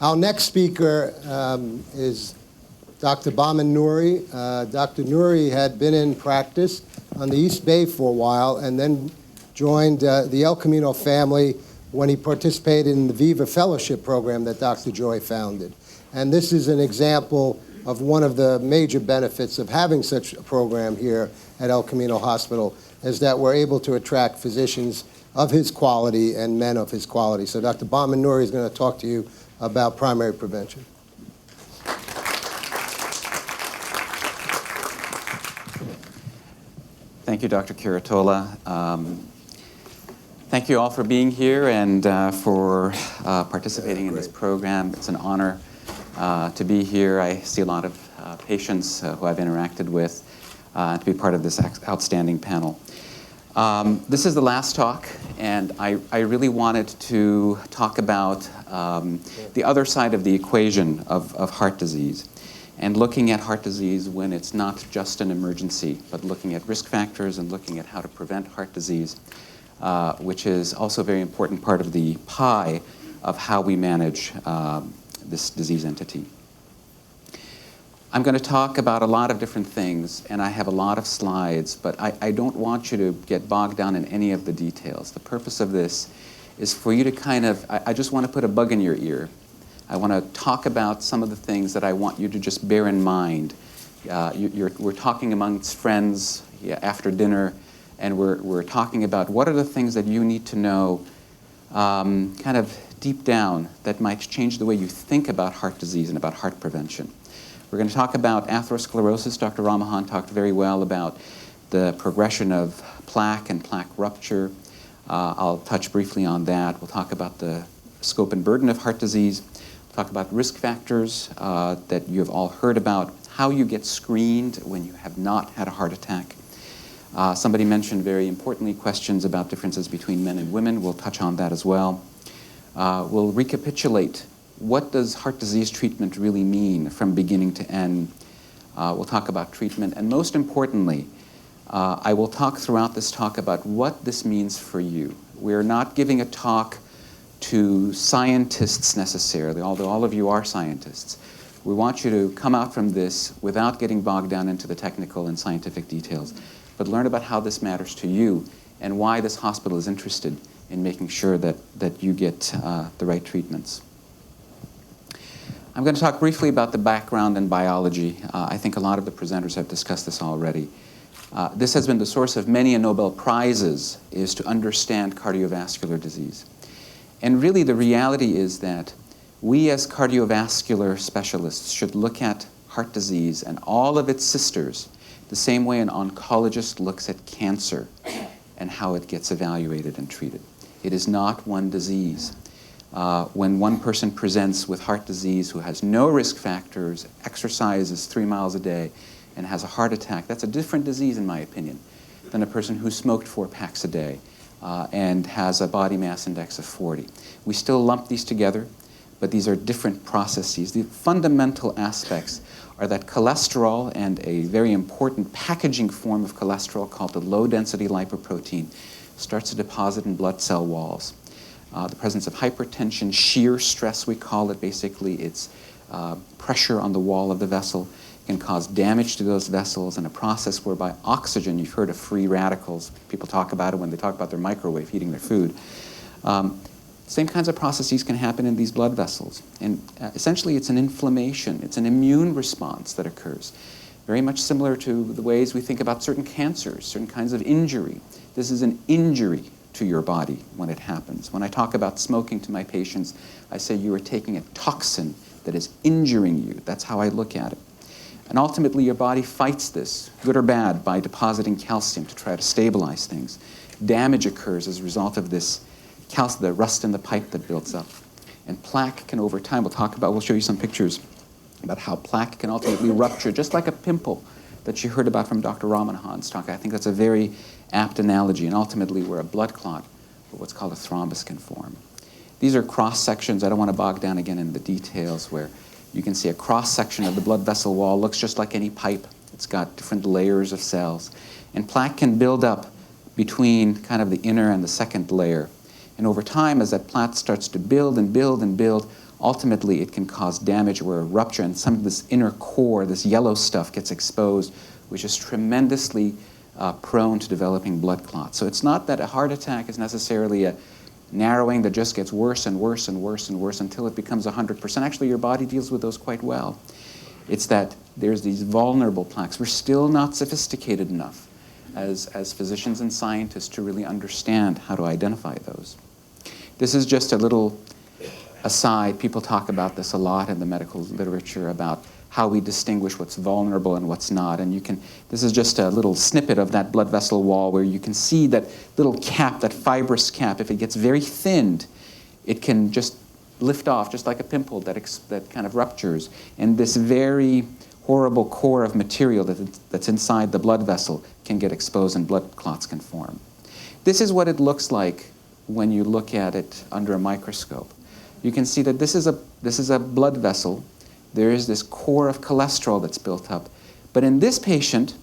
Our next speaker is Dr. Bahman Nouri. Dr. Nouri had been in practice on the East Bay for a while and then joined the El Camino family when he participated in the Viva Fellowship program that Dr. Joy founded. And this is an example of one of the major benefits of having such a program here at El Camino Hospital, is that we're able to attract physicians of his quality and men of his quality. So Dr. Bahman Nouri is going to talk to you about primary prevention. Thank you, Dr. Curatola. Thank you all for being here and for participating in this program. It's an honor to be here. I see a lot of patients who I've interacted with to be part of this outstanding panel. This is the last talk, and I really wanted to talk about the other side of the equation of heart disease, and looking at heart disease when it's not just an emergency, but looking at risk factors and looking at how to prevent heart disease, which is also a very important part of the pie of how we manage this disease entity. I'm going to talk about a lot of different things, and I have a lot of slides, but I don't want you to get bogged down in any of the details. The purpose of this is for you to kind of, I just want to put a bug in your ear. I want to talk about some of the things that I want you to just bear in mind. We're talking amongst friends after dinner, and we're talking about what are the things that you need to know kind of deep down that might change the way you think about heart disease and about heart prevention. We're going to talk about atherosclerosis. Dr. Ramahan talked very well about the progression of plaque and plaque rupture. I'll touch briefly on that. We'll talk about the scope and burden of heart disease. We'll talk about risk factors that you have all heard about, how you get screened when you have not had a heart attack. Somebody mentioned very importantly questions about differences between men and women. We'll touch on that as well. We'll recapitulate what does heart disease treatment really mean from beginning to end. We'll talk about treatment, and most importantly, I will talk throughout this talk about what this means for you. We're not giving a talk to scientists necessarily, although all of you are scientists. We want you to come out from this without getting bogged down into the technical and scientific details, but learn about how this matters to you and why this hospital is interested in making sure that you get the right treatments. I'm going to talk briefly about the background and biology. I think a lot of the presenters have discussed this already. This has been the source of many Nobel Prizes, is to understand cardiovascular disease. And really the reality is that we as cardiovascular specialists should look at heart disease and all of its sisters the same way an oncologist looks at cancer and how it gets evaluated and treated. It is not one disease. When one person presents with heart disease who has no risk factors, exercises 3 miles a day, and has a heart attack, that's a different disease, in my opinion, than a person who smoked 4 packs a day and has a body mass index of 40. We still lump these together, but these are different processes. The fundamental aspects are that cholesterol and a very important packaging form of cholesterol called the low-density lipoprotein starts to deposit in blood cell walls. The presence of hypertension, shear stress we call it, basically it's pressure on the wall of the vessel, can cause damage to those vessels in a process whereby oxygen, you've heard of free radicals, people talk about it when they talk about their microwave heating their food. Same kinds of processes can happen in these blood vessels. And essentially it's an inflammation, it's an immune response that occurs. Very much similar to the ways we think about certain cancers, certain kinds of injury. This is an injury to your body when it happens. When I talk about smoking to my patients, I say you are taking a toxin that is injuring you. That's how I look at it. And ultimately your body fights this, good or bad, by depositing calcium to try to stabilize things. Damage occurs as a result of this calcium, the rust in the pipe that builds up. And plaque can over time, we'll show you some pictures about how plaque can ultimately rupture, just like a pimple that you heard about from Dr. Ramahan's talk. I think that's a very apt analogy, and ultimately where a blood clot, or what's called a thrombus, can form. These are cross-sections. I don't want to bog down again in the details, where you can see a cross-section of the blood vessel wall. Looks just like any pipe. It's got different layers of cells. And plaque can build up between kind of the inner and the second layer. And over time, as that plaque starts to build and build and build, ultimately it can cause damage or a rupture, and some of this inner core, this yellow stuff, gets exposed, which is tremendously prone to developing blood clots. So it's not that a heart attack is necessarily a narrowing that just gets worse and worse and worse and worse until it becomes 100%. Actually, your body deals with those quite well. It's that there's these vulnerable plaques. We're still not sophisticated enough as physicians and scientists to really understand how to identify those. This is just a little aside. People talk about this a lot in the medical literature about how we distinguish what's vulnerable and what's not. And this is just a little snippet of that blood vessel wall where you can see that little cap, that fibrous cap. If it gets very thinned, it can just lift off, just like a pimple that kind of ruptures. And this very horrible core of material that's inside the blood vessel can get exposed and blood clots can form. This is what it looks like when you look at it under a microscope. You can see that this is a blood vessel. There is this core of cholesterol that's built up. But in this patient,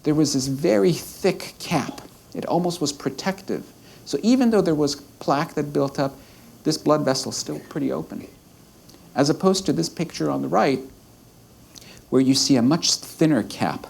there was this very thick cap. It almost was protective. So even though there was plaque that built up, this blood vessel is still pretty open. As opposed to this picture on the right, where you see a much thinner cap.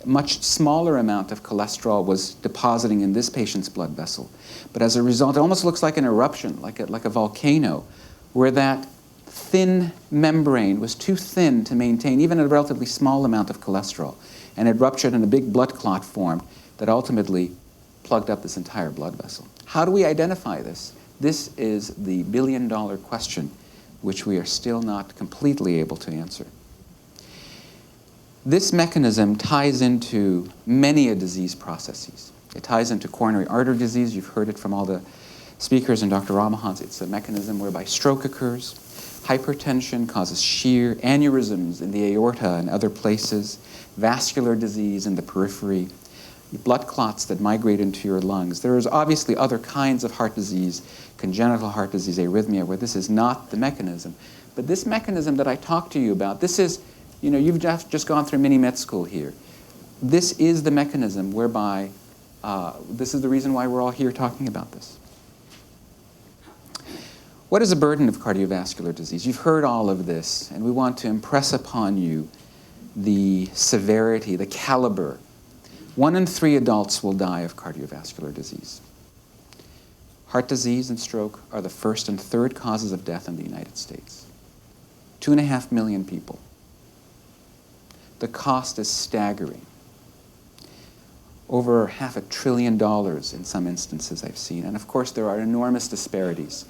A much smaller amount of cholesterol was depositing in this patient's blood vessel. But as a result, it almost looks like an eruption, like a volcano, where that thin membrane was too thin to maintain even a relatively small amount of cholesterol. And it ruptured and a big blood clot formed that ultimately plugged up this entire blood vessel. How do we identify this? This is the billion-dollar question, which we are still not completely able to answer. This mechanism ties into many disease processes. It ties into coronary artery disease. You've heard it from all the speakers and Dr. Ramahan's. It's a mechanism whereby stroke occurs. Hypertension causes shear, aneurysms in the aorta and other places, vascular disease in the periphery, blood clots that migrate into your lungs. There is obviously other kinds of heart disease, congenital heart disease, arrhythmia, where this is not the mechanism. But this mechanism that I talked to you about, this is, you've just gone through mini med school here. This is the mechanism whereby, this is the reason why we're all here talking about this. What is the burden of cardiovascular disease? You've heard all of this, and we want to impress upon you the severity, the caliber. 1 in 3 adults will die of cardiovascular disease. Heart disease and stroke are the first and third causes of death in the United States. 2.5 million people. The cost is staggering. Over $500 billion in some instances I've seen. And of course there are enormous disparities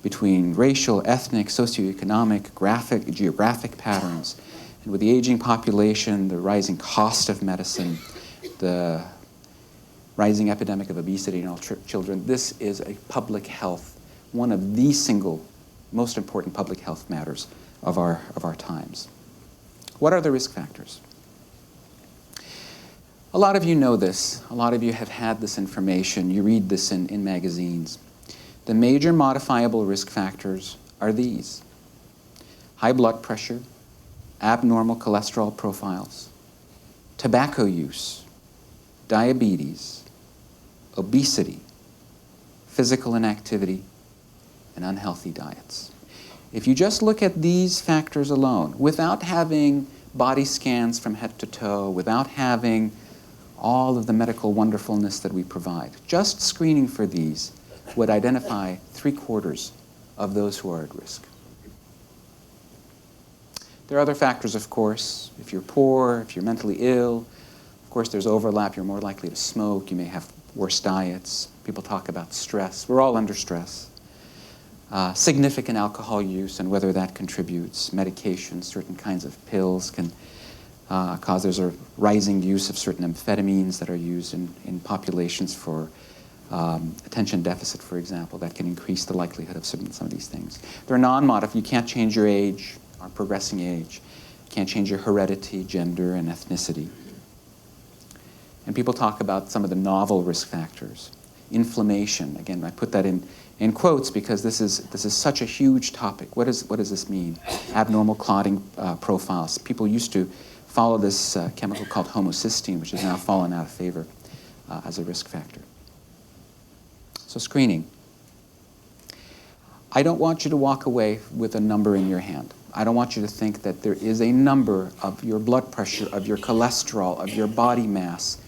between racial, ethnic, socioeconomic, geographic patterns. And with the aging population, the rising cost of medicine, the rising epidemic of obesity in all children, this is a public health, one of the single most important public health matters of our times. What are the risk factors? A lot of you know this. A lot of you have had this information. You read this in magazines. The major modifiable risk factors are these: high blood pressure, abnormal cholesterol profiles, tobacco use, diabetes, obesity, physical inactivity, and unhealthy diets. If you just look at these factors alone, without having body scans from head to toe, without having all of the medical wonderfulness that we provide, just screening for these would identify 3/4 of those who are at risk. There are other factors, of course. If you're poor, if you're mentally ill, of course there's overlap. You're more likely to smoke. You may have worse diets. People talk about stress. We're all under stress. Significant alcohol use and whether that contributes. Medication, certain kinds of pills can cause, there's a rising use of certain amphetamines that are used in populations for attention deficit, for example, that can increase the likelihood of some of these things. They're non-modifiable. You can't change your age or progressing age. You can't change your heredity, gender, and ethnicity. And people talk about some of the novel risk factors. Inflammation, again, I put that in quotes because this is such a huge topic. What does this mean? Abnormal clotting profiles. People used to follow this chemical called homocysteine, which has now fallen out of favor as a risk factor. So screening. I don't want you to walk away with a number in your hand. I don't want you to think that there is a number of your blood pressure, of your cholesterol, of your body mass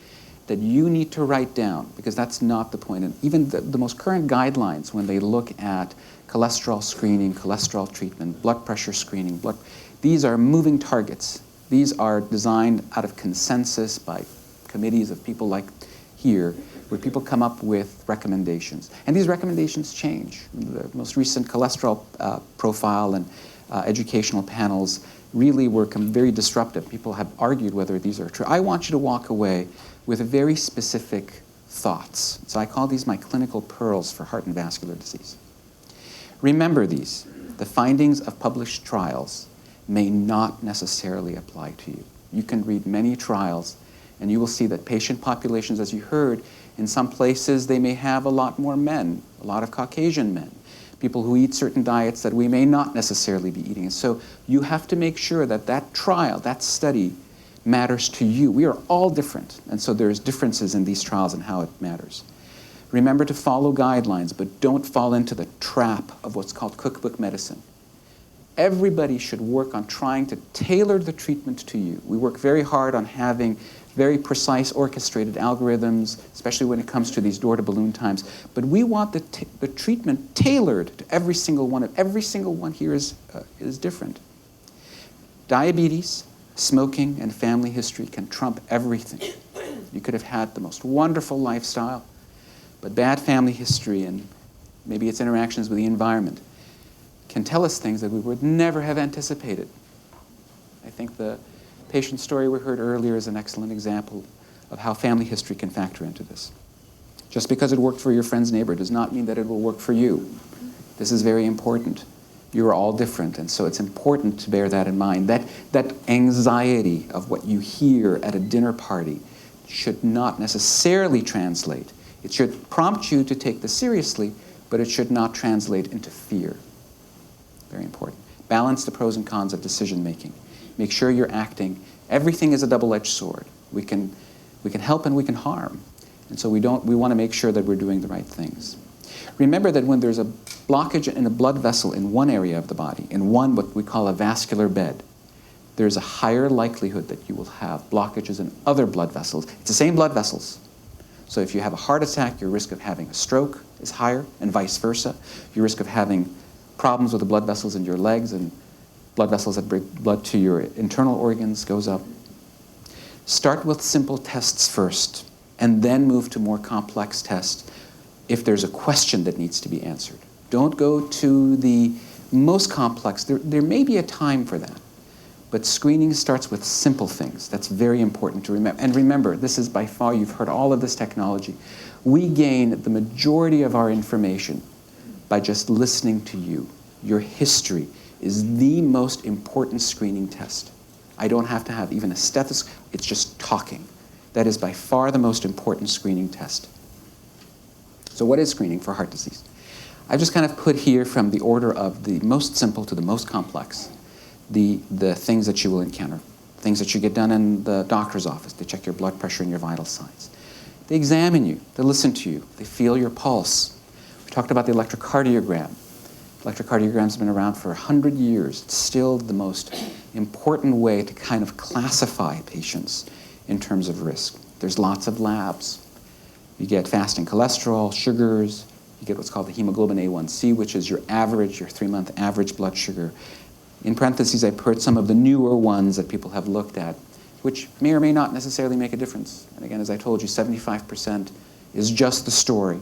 that you need to write down, because that's not the point. And even the most current guidelines, when they look at cholesterol screening, cholesterol treatment, blood pressure screening, these are moving targets. These are designed out of consensus by committees of people like here, where people come up with recommendations. And these recommendations change. The most recent cholesterol profile and educational panels really were very disruptive. People have argued whether these are true. I want you to walk away with very specific thoughts. So I call these my clinical pearls for heart and vascular disease. Remember these. The findings of published trials may not necessarily apply to you. You can read many trials, and you will see that patient populations, as you heard, in some places they may have a lot more men, a lot of Caucasian men, people who eat certain diets that we may not necessarily be eating. And so you have to make sure that that trial, that study, matters to you. We are all different, and so there's differences in these trials and how it matters. Remember to follow guidelines, but don't fall into the trap of what's called cookbook medicine. Everybody should work on trying to tailor the treatment to you. We work very hard on having very precise orchestrated algorithms, especially when it comes to these door-to-balloon times. But we want the treatment tailored to every single one. Every single one here is different. Diabetes, smoking, and family history can trump everything. You could have had the most wonderful lifestyle, but bad family history and maybe its interactions with the environment can tell us things that we would never have anticipated. I think the patient story we heard earlier is an excellent example of how family history can factor into this. Just because it worked for your friend's neighbor does not mean that it will work for you. This is very important. You are all different, and so it's important to bear that in mind. That anxiety of what you hear at a dinner party should not necessarily translate. It should prompt you to take this seriously, but it should not translate into fear. Very important. Balance the pros and cons of decision making. Make sure you're acting. Everything is a double-edged sword. We can help and we can harm. And so we want to make sure that we're doing the right things. Remember that when there's a blockage in a blood vessel in one area of the body, in one what we call a vascular bed, there's a higher likelihood that you will have blockages in other blood vessels. It's the same blood vessels. So if you have a heart attack, your risk of having a stroke is higher, and vice versa. Your risk of having problems with the blood vessels in your legs and blood vessels that bring blood to your internal organs goes up. Start with simple tests first, and then move to more complex tests if there's a question that needs to be answered. Don't go to the most complex. There may be a time for that, but screening starts with simple things. That's very important to remember. And remember, this is by far, you've heard all of this technology. We gain the majority of our information by just listening to you. Your history is the most important screening test. I don't have to have even a stethoscope. It's just talking. That is by far the most important screening test. So what is screening for heart disease? I've just kind of put here from the order of the most simple to the most complex, the things that you will encounter, things that you get done in the doctor's office. They check your blood pressure and your vital signs. They examine you. They listen to you. They feel your pulse. We talked about the electrocardiogram. Electrocardiogram's been around for 100 years. It's still the most important way to kind of classify patients in terms of risk. There's lots of labs. You get fasting cholesterol, sugars. You get what's called the hemoglobin A1C, which is your average, your 3-month average blood sugar. In parentheses, I put some of the newer ones that people have looked at, which may or may not necessarily make a difference. And again, as I told you, 75% is just the story.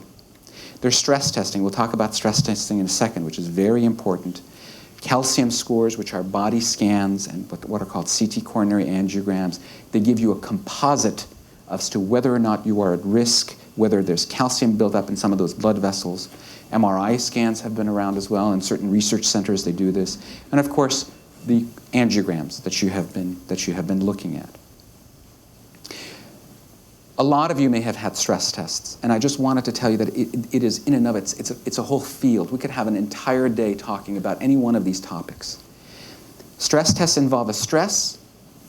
There's stress testing. We'll talk about stress testing in a second, which is very important. Calcium scores, which are body scans and what are called CT coronary angiograms. They give you a composite as to whether or not you are at risk, whether there's calcium buildup in some of those blood vessels. MRI scans have been around as well. In certain research centers, they do this. And of course, the angiograms that you have been looking at. A lot of you may have had stress tests, and I just wanted to tell you that it is in and of it's a whole field. We could have an entire day talking about any one of these topics. Stress tests involve a stress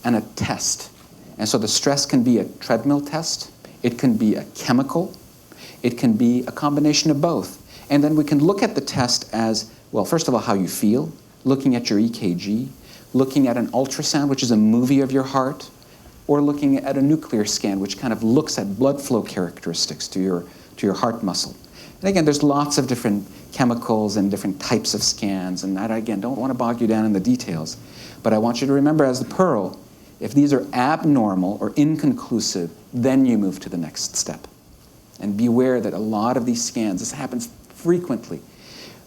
and a test. And so the stress can be a treadmill test, it can be a chemical, it can be a combination of both. And then we can look at the test as, well, first of all, how you feel, looking at your EKG, looking at an ultrasound, which is a movie of your heart, or looking at a nuclear scan, which kind of looks at blood flow characteristics to your heart muscle. And again, there's lots of different chemicals and different types of scans, and I, again, don't want to bog you down in the details. But I want you to remember as the pearl, if these are abnormal or inconclusive, then you move to the next step. And be aware that a lot of these scans, this happens frequently,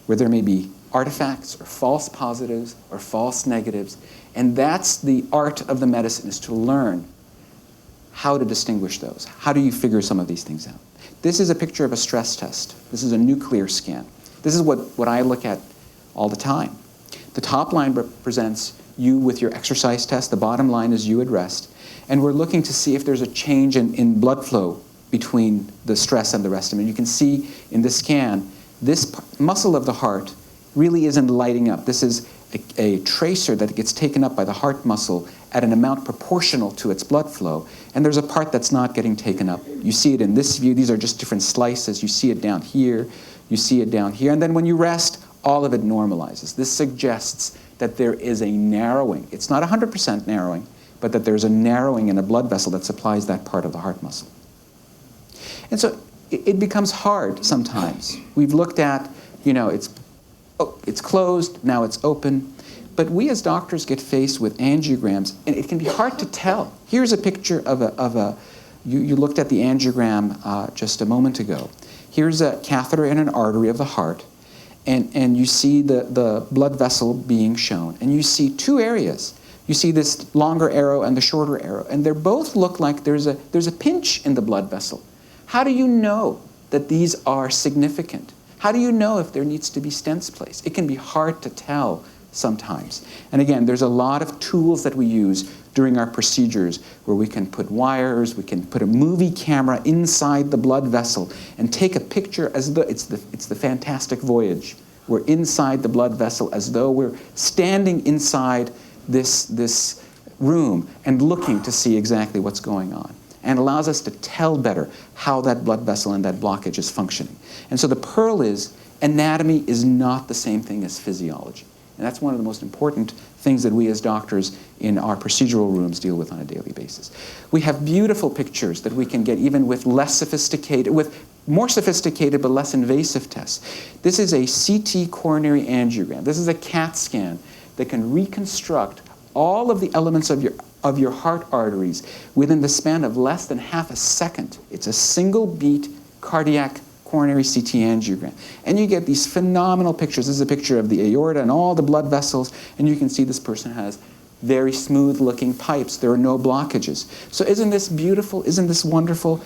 where there may be artifacts or false positives or false negatives, and that's the art of the medicine, is to learn how to distinguish those. How do you figure some of these things out? This is a picture of a stress test. This is a nuclear scan. This is what I look at all the time. The top line represents you with your exercise test. The bottom line is you at rest. And we're looking to see if there's a change in blood flow between the stress and the rest of it. And you can see in this scan, this muscle of the heart really isn't lighting up. This is a tracer that gets taken up by the heart muscle at an amount proportional to its blood flow, and there's a part that's not getting taken up. You see it in this view. These are just different slices. You see it down here. You see it down here. And then when you rest, all of it normalizes. This suggests that there is a narrowing. It's not 100% narrowing, but that there's a narrowing in a blood vessel that supplies that part of the heart muscle. And so it becomes hard sometimes. We've looked at, it's closed, now it's open. But we as doctors get faced with angiograms, and it can be hard to tell. Here's a picture you looked at the angiogram just a moment ago. Here's a catheter and an artery of the heart, and you see the blood vessel being shown. And you see two areas. You see this longer arrow and the shorter arrow, and they both look like there's a pinch in the blood vessel. How do you know that these are significant? How do you know if there needs to be stents placed? It can be hard to tell sometimes. And again, there's a lot of tools that we use during our procedures where we can put wires, we can put a movie camera inside the blood vessel and take a picture as though it's the Fantastic Voyage. We're inside the blood vessel as though we're standing inside this room and looking to see exactly what's going on, and allows us to tell better how that blood vessel and that blockage is functioning. And so the pearl is, anatomy is not the same thing as physiology. And that's one of the most important things that we as doctors in our procedural rooms deal with on a daily basis. We have beautiful pictures that we can get even with more sophisticated but less invasive tests. This is a CT coronary angiogram. This is a CAT scan that can reconstruct all of the elements of your heart arteries within the span of less than half a second. It's a single beat cardiac coronary CT angiogram. And you get these phenomenal pictures. This is a picture of the aorta and all the blood vessels, and you can see this person has very smooth looking pipes. There are no blockages. So isn't this beautiful? Isn't this wonderful?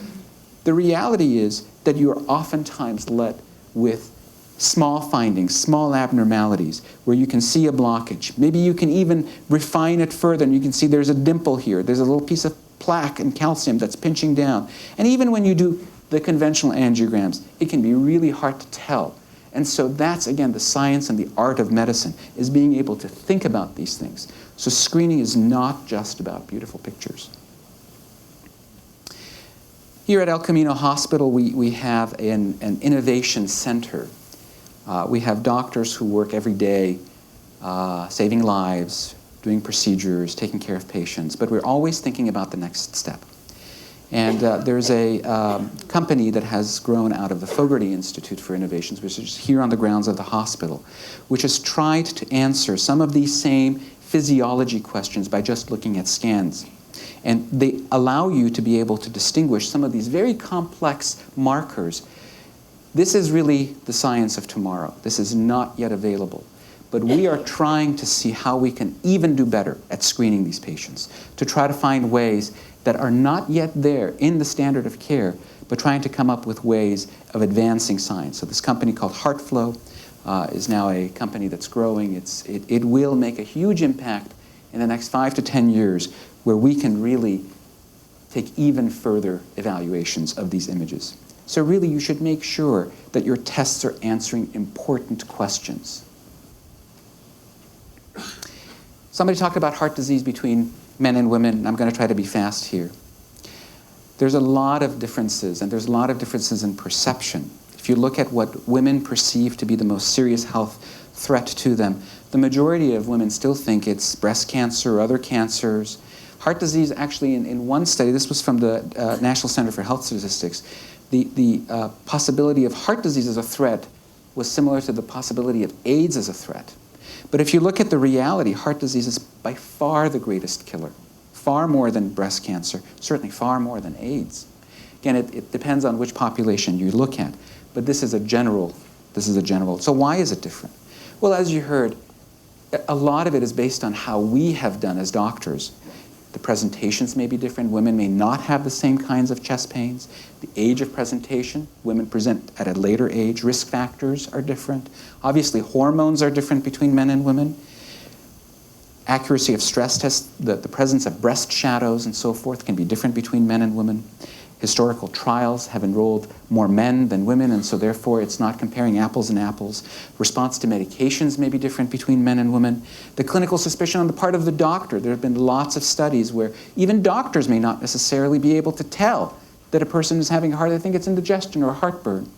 The reality is that you are oftentimes led with small findings, small abnormalities, where you can see a blockage. Maybe you can even refine it further, and you can see there's a dimple here. There's a little piece of plaque and calcium that's pinching down. And even when you do the conventional angiograms, it can be really hard to tell. And so that's, again, the science and the art of medicine, is being able to think about these things. So screening is not just about beautiful pictures. Here at El Camino Hospital, we have an innovation center. We have doctors who work every day saving lives, doing procedures, taking care of patients, but we're always thinking about the next step. And there's a company that has grown out of the Fogarty Institute for Innovations, which is here on the grounds of the hospital, which has tried to answer some of these same physiology questions by just looking at scans. And they allow you to be able to distinguish some of these very complex markers. This is really the science of tomorrow. This is not yet available. But we are trying to see how we can even do better at screening these patients, to try to find ways that are not yet there in the standard of care, but trying to come up with ways of advancing science. So this company called HeartFlow is now a company that's growing. It will make a huge impact in the next 5 to 10 years, where we can really take even further evaluations of these images. So really, you should make sure that your tests are answering important questions. Somebody talked about heart disease between men and women. I'm going to try to be fast here. There's a lot of differences, and there's a lot of differences in perception. if you look at what women perceive to be the most serious health threat to them, the majority of women still think it's breast cancer or other cancers. Heart disease, actually, in one study, this was from the National Center for Health Statistics, the possibility of heart disease as a threat was similar to the possibility of AIDS as a threat. But if you look at the reality, heart disease is by far the greatest killer, far more than breast cancer, certainly far more than AIDS. Again, it depends on which population you look at, but this is a general. So why is it different? Well, as you heard, a lot of it is based on how we have done as doctors. The presentations may be different. Women may not have the same kinds of chest pains. The age of presentation, women present at a later age. Risk factors are different. Obviously, hormones are different between men and women. Accuracy of stress tests, the presence of breast shadows and so forth can be different between men and women. Historical trials have enrolled more men than women, and so therefore it's not comparing apples and apples. Response to medications may be different between men and women. The clinical suspicion on the part of the doctor, there have been lots of studies where even doctors may not necessarily be able to tell that a person is having a heart. They think it's indigestion or heartburn.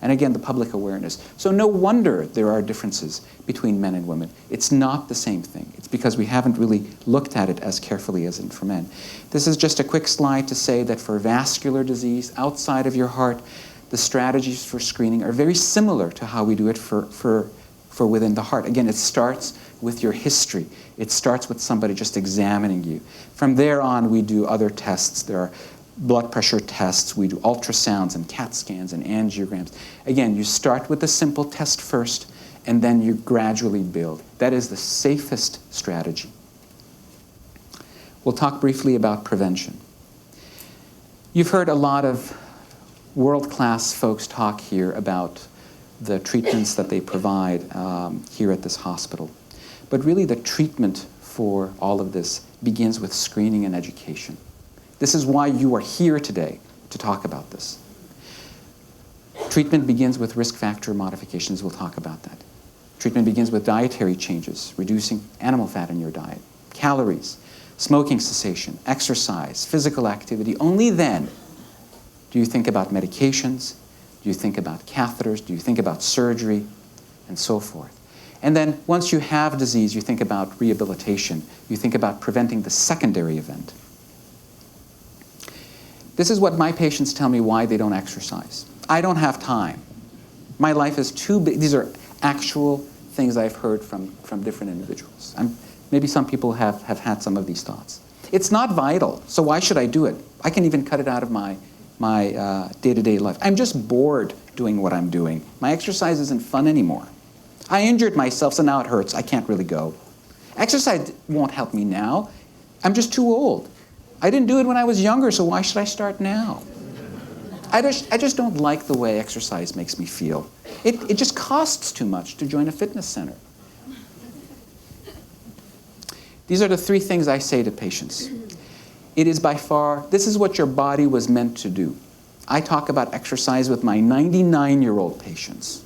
And again, the public awareness. So no wonder there are differences between men and women. It's not the same thing. It's because we haven't really looked at it as carefully as for men. This is just a quick slide to say that for vascular disease outside of your heart, the strategies for screening are very similar to how we do it for within the heart. Again, it starts with your history. It starts with somebody just examining you. From there on, we do other tests. There are blood pressure tests, we do ultrasounds and CAT scans and angiograms. Again, you start with a simple test first, and then you gradually build. That is the safest strategy. We'll talk briefly about prevention. You've heard a lot of world-class folks talk here about the treatments that they provide here at this hospital. But really the treatment for all of this begins with screening and education. This is why you are here today, to talk about this. Treatment begins with risk factor modifications. We'll talk about that. Treatment begins with dietary changes, reducing animal fat in your diet, calories, smoking cessation, exercise, physical activity. Only then do you think about medications, do you think about catheters, do you think about surgery, and so forth. And then once you have disease, you think about rehabilitation. You think about preventing the secondary event. This is what my patients tell me why they don't exercise. I don't have time. My life is too big. These are actual things I've heard from different individuals. Maybe some people have had some of these thoughts. It's not vital, so why should I do it? I can even cut it out of my day-to-day life. I'm just bored doing what I'm doing. My exercise isn't fun anymore. I injured myself, so now it hurts. I can't really go. Exercise won't help me now. I'm just too old. I didn't do it when I was younger, so why should I start now? I just don't like the way exercise makes me feel. It just costs too much to join a fitness center. These are the three things I say to patients. It is by far, this is what your body was meant to do. I talk about exercise with my 99-year-old patients.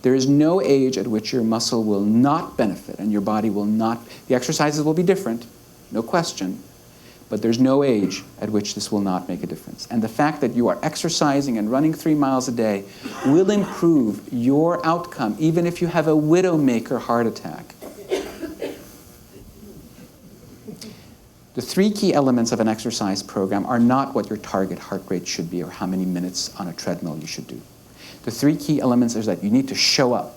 There is no age at which your muscle will not benefit and your body will not, the exercises will be different, no question. But there's no age at which this will not make a difference. And the fact that you are exercising and running 3 miles a day will improve your outcome, even if you have a widowmaker heart attack. The three key elements of an exercise program are not what your target heart rate should be or how many minutes on a treadmill you should do. The three key elements is that you need to show up.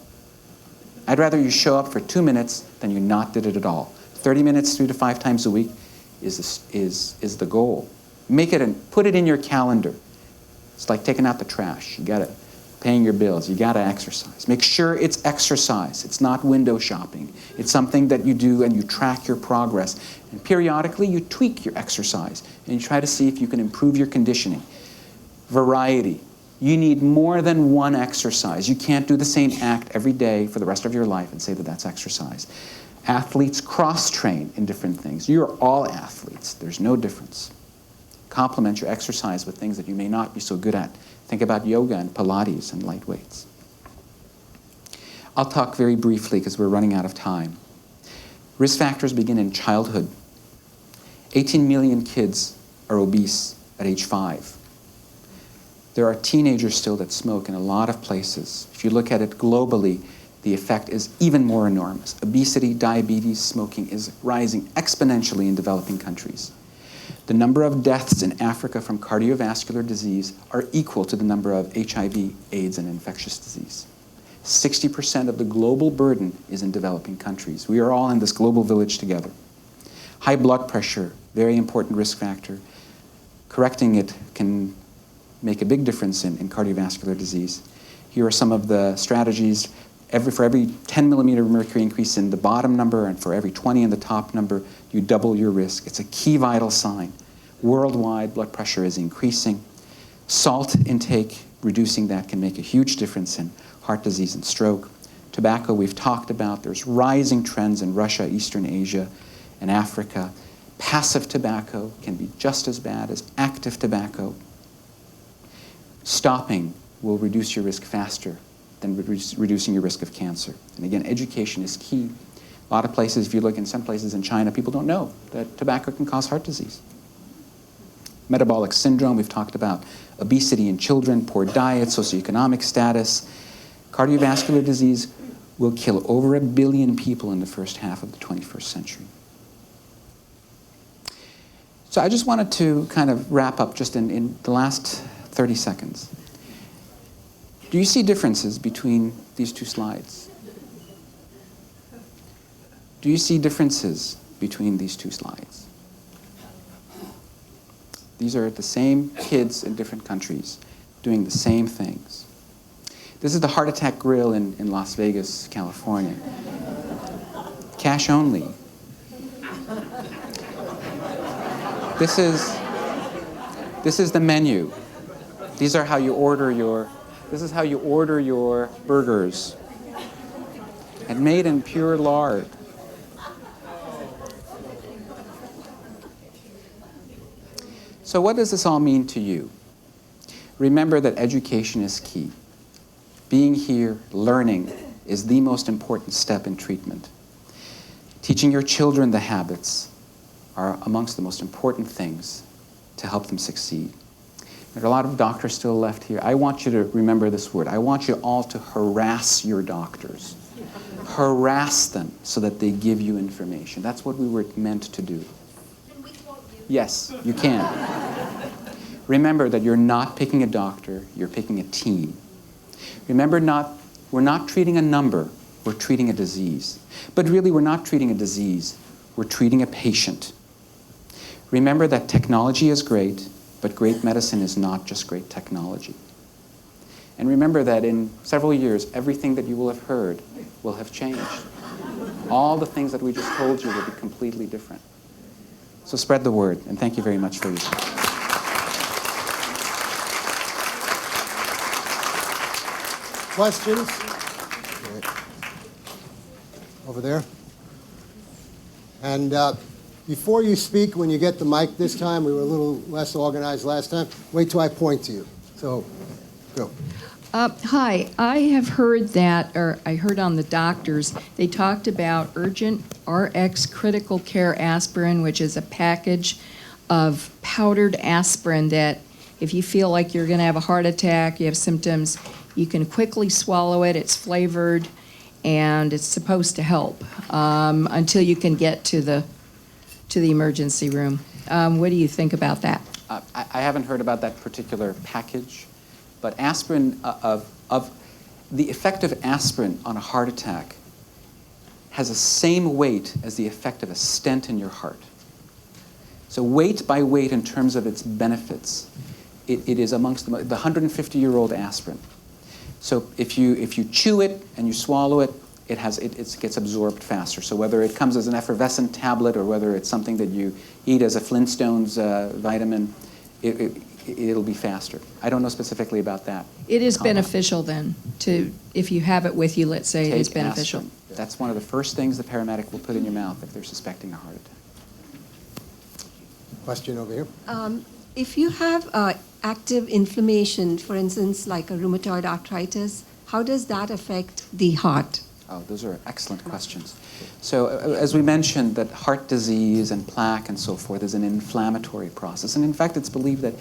I'd rather you show up for 2 minutes than you not did it at all. 30 minutes 3 to 5 times a week is the goal. Make it and put it in your calendar. It's like taking out the trash. You gotta paying your bills. You gotta exercise. Make sure it's exercise. It's not window shopping. It's something that you do and you track your progress. And periodically you tweak your exercise and you try to see if you can improve your conditioning. Variety. You need more than one exercise. You can't do the same act every day for the rest of your life and say that that's exercise. Athletes cross-train in different things. You're all athletes. There's no difference. Complement your exercise with things that you may not be so good at. Think about yoga and Pilates and light weights. I'll talk very briefly because we're running out of time. Risk factors begin in childhood. 18 million kids are obese at age 5. There are teenagers still that smoke in a lot of places. If you look at it globally, the effect is even more enormous. Obesity, diabetes, smoking is rising exponentially in developing countries. The number of deaths in Africa from cardiovascular disease are equal to the number of HIV, AIDS, and infectious disease. 60% of the global burden is in developing countries. We are all in this global village together. High blood pressure, very important risk factor. Correcting it can make a big difference in cardiovascular disease. Here are some of the strategies. For every 10 millimeter of mercury increase in the bottom number and for every 20 in the top number, you double your risk. It's a key vital sign. Worldwide, blood pressure is increasing. Salt intake, reducing that can make a huge difference in heart disease and stroke. Tobacco, we've talked about. There's rising trends in Russia, Eastern Asia, and Africa. Passive tobacco can be just as bad as active tobacco. Stopping will reduce your risk faster than reducing your risk of cancer. And again, education is key. A lot of places, if you look in some places in China, people don't know that tobacco can cause heart disease. Metabolic syndrome, we've talked about obesity in children, poor diet, socioeconomic status. Cardiovascular disease will kill over 1 billion people in the first half of the 21st century. So I just wanted to kind of wrap up just in the last 30 seconds. Do you see differences between these two slides? Do you see differences between these two slides? These are the same kids in different countries doing the same things. This is the Heart Attack Grill in Las Vegas, California. Cash only. This is the menu. These are how you order your burgers. And made in pure lard. So what does this all mean to you? Remember that education is key. Being here, learning, is the most important step in treatment. Teaching your children the habits are amongst the most important things to help them succeed. There are a lot of doctors still left here. I want you to remember this word. I want you all to harass your doctors. Harass them so that they give you information. That's what we were meant to do. Yes, you can. Remember that you're not picking a doctor, you're picking a team. Remember, we're not treating a number, we're treating a disease. But really, we're not treating a disease, we're treating a patient. Remember that technology is great, but great medicine is not just great technology. And remember that in several years, everything that you will have heard will have changed. All the things that we just told you will be completely different. So spread the word, and thank you very much for your time. Questions? Over there. And before you speak, when you get the mic this time, we were a little less organized last time. Wait till I point to you. So, go. Hi, I have heard that, or I heard on the doctors, they talked about urgent RX critical care aspirin, which is a package of powdered aspirin that if you feel like you're going to have a heart attack, you have symptoms, you can quickly swallow it. It's flavored, and it's supposed to help until you can get to the emergency room. What do you think about that? I haven't heard about that particular package, but aspirin, of the effect of aspirin on a heart attack has the same weight as the effect of a stent in your heart. So weight by weight in terms of its benefits, it is amongst the 150-year-old aspirin. So if you chew it and you swallow it, it gets absorbed faster. So whether it comes as an effervescent tablet or whether it's something that you eat as a Flintstones vitamin, it'll be faster. I don't know specifically about that. It is beneficial then, if you have it with you, let's say it is beneficial. Aspirin. That's one of the first things the paramedic will put in your mouth if they're suspecting a heart attack. Question over here. If you have active inflammation, for instance, like a rheumatoid arthritis, how does that affect the heart? Oh, those are excellent questions. So as we mentioned, that heart disease and plaque and so forth is an inflammatory process. And in fact, it's believed that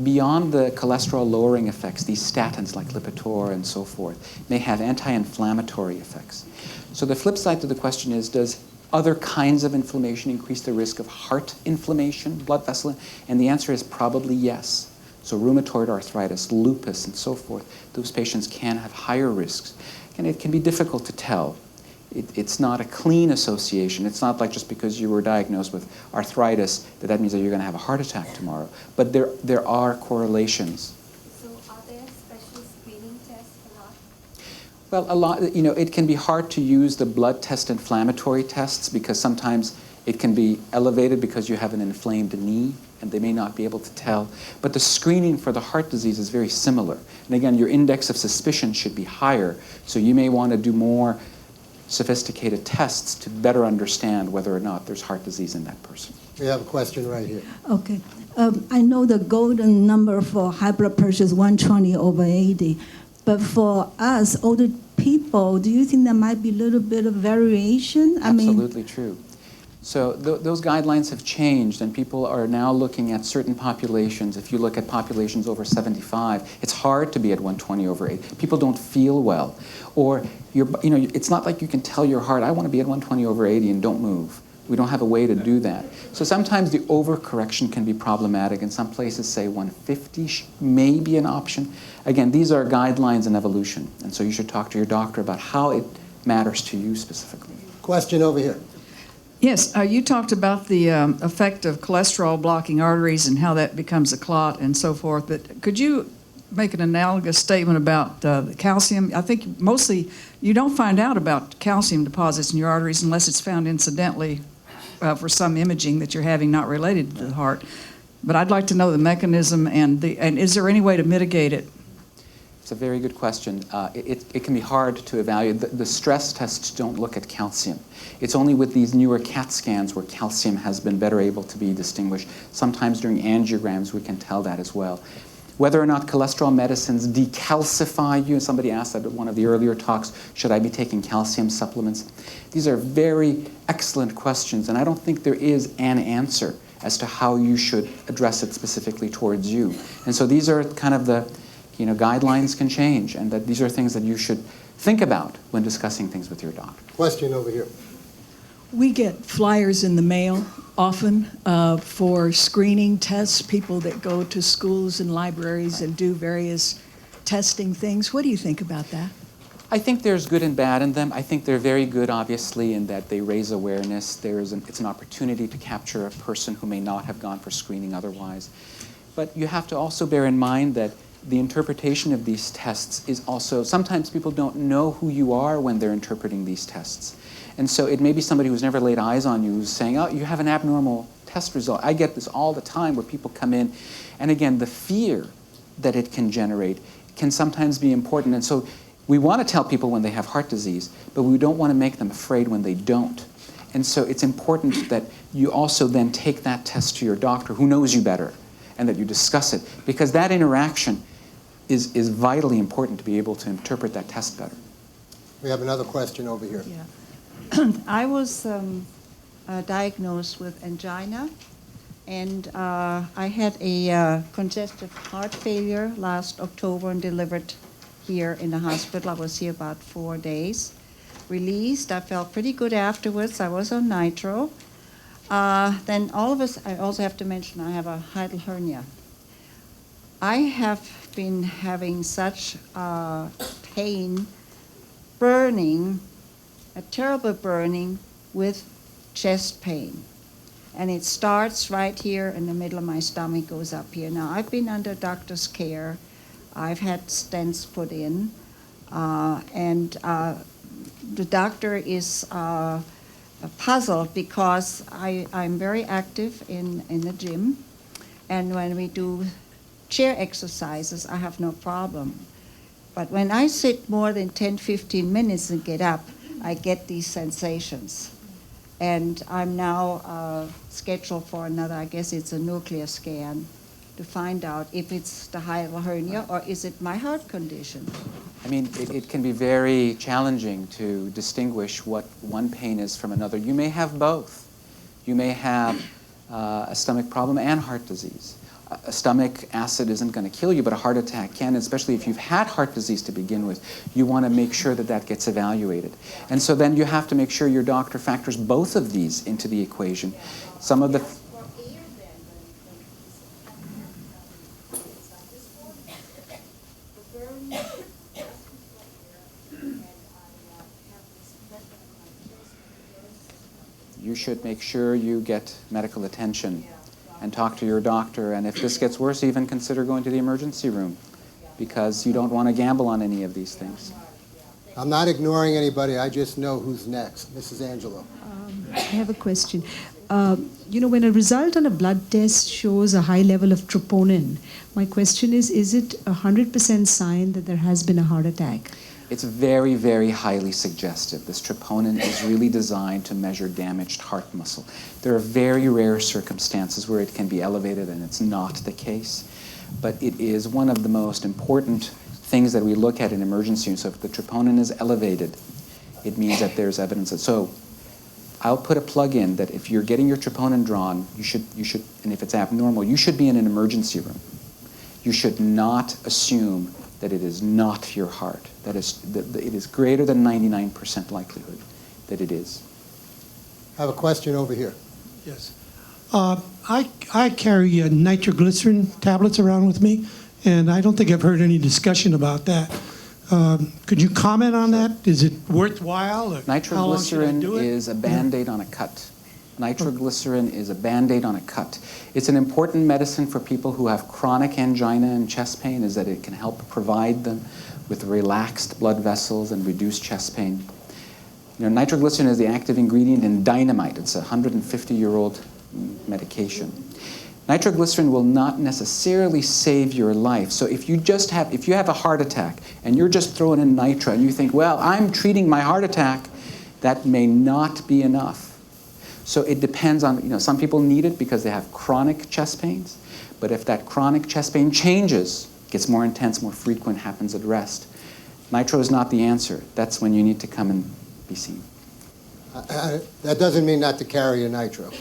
beyond the cholesterol-lowering effects, these statins like Lipitor and so forth may have anti-inflammatory effects. So the flip side to the question is, does other kinds of inflammation increase the risk of heart inflammation, blood vessel? And the answer is probably yes. So rheumatoid arthritis, lupus, and so forth, those patients can have higher risks. And it can be difficult to tell. It's not a clean association. It's not like just because you were diagnosed with arthritis that means that you're going to have a heart attack tomorrow. But there are correlations. So are there special screening tests for that? Well, it can be hard to use the blood test inflammatory tests because sometimes it can be elevated because you have an inflamed knee and they may not be able to tell. But the screening for the heart disease is very similar. And again, your index of suspicion should be higher, so you may want to do more sophisticated tests to better understand whether or not there's heart disease in that person. We have a question right here. Okay. I know the golden number for high blood pressure is 120/80, but for us, older people, do you think there might be a little bit of variation? Absolutely true. So those guidelines have changed, and people are now looking at certain populations. If you look at populations over 75, it's hard to be at 120/80. People don't feel well. Or, it's not like you can tell your heart, I want to be at 120/80 and don't move. We don't have a way to do that. So sometimes the overcorrection can be problematic, and some places say 150 may be an option. Again, these are guidelines in evolution, and so you should talk to your doctor about how it matters to you specifically. Question over here. Yes, you talked about the effect of cholesterol blocking arteries and how that becomes a clot and so forth, but could you make an analogous statement about the calcium? I think mostly you don't find out about calcium deposits in your arteries unless it's found incidentally for some imaging that you're having not related to the heart. But I'd like to know the mechanism and is there any way to mitigate it? It's a very good question. It can be hard to evaluate. The stress tests don't look at calcium. It's only with these newer CAT scans where calcium has been better able to be distinguished. Sometimes during angiograms we can tell that as well. Whether or not cholesterol medicines decalcify you, somebody asked at one of the earlier talks, should I be taking calcium supplements? These are very excellent questions, and I don't think there is an answer as to how you should address it specifically towards you. And so these are kind of the guidelines can change, and that these are things that you should think about when discussing things with your doctor. Question over here. We get flyers in the mail often for screening tests, people that go to schools and libraries and do various testing things. What do you think about that? I think there's good and bad in them. I think they're very good, obviously, in that they raise awareness. It's an opportunity to capture a person who may not have gone for screening otherwise. But you have to also bear in mind that the interpretation of these tests is also, sometimes people don't know who you are when they're interpreting these tests. And so it may be somebody who's never laid eyes on you who's saying, oh, you have an abnormal test result. I get this all the time where people come in. And again, the fear that it can generate can sometimes be important. And so we want to tell people when they have heart disease, but we don't want to make them afraid when they don't. And so it's important that you also then take that test to your doctor who knows you better and that you discuss it, because that interaction is vitally important to be able to interpret that test better. We have another question over here. Yeah. I was diagnosed with angina, and I had a congestive heart failure last October and delivered here in the hospital. I was here about 4 days. Released, I felt pretty good afterwards. I was on nitro. Then all of us, I also have to mention I have a hiatal hernia. I have been having such pain, burning, a terrible burning with chest pain. And it starts right here in the middle of my stomach, goes up here. Now, I've been under doctor's care. I've had stents put in. And the doctor is puzzled because I'm very active in the gym. And when we do chair exercises, I have no problem. But when I sit more than 10, 15 minutes and get up, I get these sensations. And I'm now scheduled for another, I guess it's a nuclear scan, to find out if it's the hiatal hernia or is it my heart condition. I mean, it can be very challenging to distinguish what one pain is from another. You may have both. You may have a stomach problem and heart disease. a stomach acid isn't going to kill you, but a heart attack can, especially if you've had heart disease to begin with. You want to make sure that that gets evaluated. And so then you have to make sure your doctor factors both of these into the equation. Some of the you should make sure you get medical attention and talk to your doctor. And if this gets worse, even consider going to the emergency room, because you don't want to gamble on any of these things. I'm not ignoring anybody. I just know who's next. Mrs. Angelo. I have a question. When a result on a blood test shows a high level of troponin, my question is it a 100% sign that there has been a heart attack? It's very, very highly suggestive. This troponin is really designed to measure damaged heart muscle. There are very rare circumstances where it can be elevated and it's not the case, but it is one of the most important things that we look at in emergency room. So if the troponin is elevated, it means that there's evidence. So I'll put a plug in that if you're getting your troponin drawn, you should, and if it's abnormal, you should be in an emergency room. You should not assume that it is not your heart. That it is greater than 99% likelihood that it is. I have a question over here. Yes. I carry nitroglycerin tablets around with me, and I don't think I've heard any discussion about that. Could you comment on that? Is it worthwhile? Or Nitroglycerin is a Band-Aid on a cut. Nitroglycerin is a Band-Aid on a cut. It's an important medicine for people who have chronic angina and chest pain, is that it can help provide them with relaxed blood vessels and reduce chest pain. Nitroglycerin is the active ingredient in dynamite. It's a 150-year-old medication. Nitroglycerin will not necessarily save your life. So if you have a heart attack and you're just throwing in nitro and you think, well, I'm treating my heart attack, that may not be enough. So it depends on, some people need it because they have chronic chest pains, but if that chronic chest pain changes, gets more intense, more frequent, happens at rest, nitro is not the answer. That's when you need to come and be seen. That doesn't mean not to carry a nitro.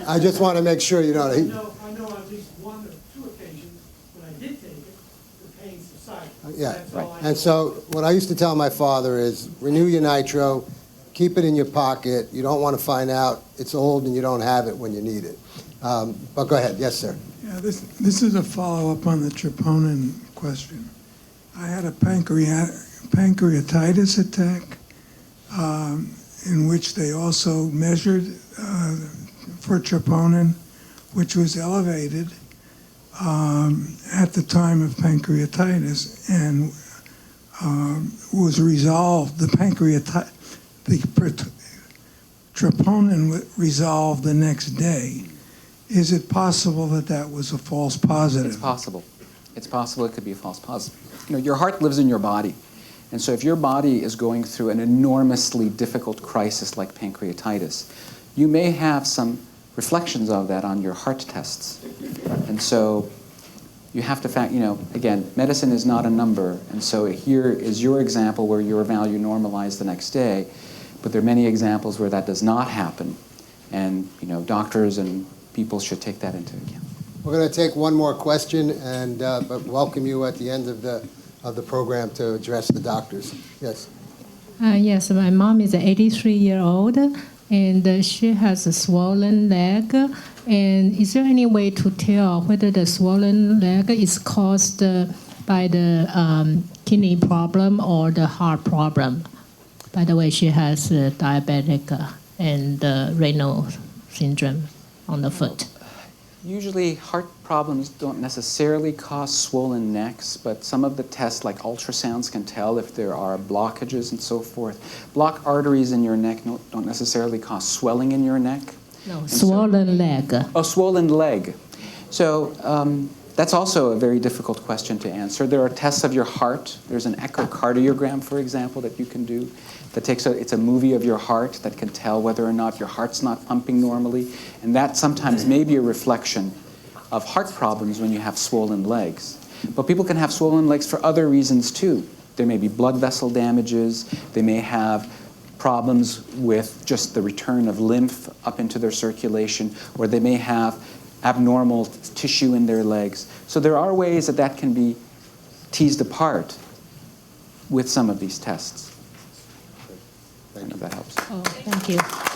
I just want to make sure you know. I know at least one or two occasions when I did take it, the pain subsided. Yeah, That's all I and so what I used to tell my father is renew your nitro, keep it in your pocket. You don't want to find out it's old and you don't have it when you need it. But go ahead. Yes, sir. Yeah, this is a follow-up on the troponin question. I had a pancreatitis attack in which they also measured for troponin, which was elevated at the time of pancreatitis and was resolved. The troponin resolved the next day. Is it possible that that was a false positive? It's possible. It's possible it could be a false positive. Your heart lives in your body. And so if your body is going through an enormously difficult crisis like pancreatitis, you may have some reflections of that on your heart tests. And so you have to again, medicine is not a number. And so here is your example where your value normalized the next day. But there are many examples where that does not happen. And doctors and people should take that into account. We're going to take one more question and but welcome you at the end of the program to address the doctors. Yes. Yes, my mom is 83-year-old, and she has a swollen leg. And is there any way to tell whether the swollen leg is caused by the kidney problem or the heart problem? By the way, she has diabetic and renal syndrome on the foot. Usually heart problems don't necessarily cause swollen necks, but some of the tests like ultrasounds can tell if there are blockages and so forth. Blocked arteries in your neck don't necessarily cause swelling in your neck. No, swollen leg. Oh, swollen leg. So that's also a very difficult question to answer. There are tests of your heart. There's an echocardiogram, for example, that you can do. It's a movie of your heart that can tell whether or not your heart's not pumping normally. And that sometimes may be a reflection of heart problems when you have swollen legs. But people can have swollen legs for other reasons too. There may be blood vessel damages. They may have problems with just the return of lymph up into their circulation, or they may have abnormal tissue in their legs. So there are ways that that can be teased apart with some of these tests. I don't know if that helps. Oh, thank you.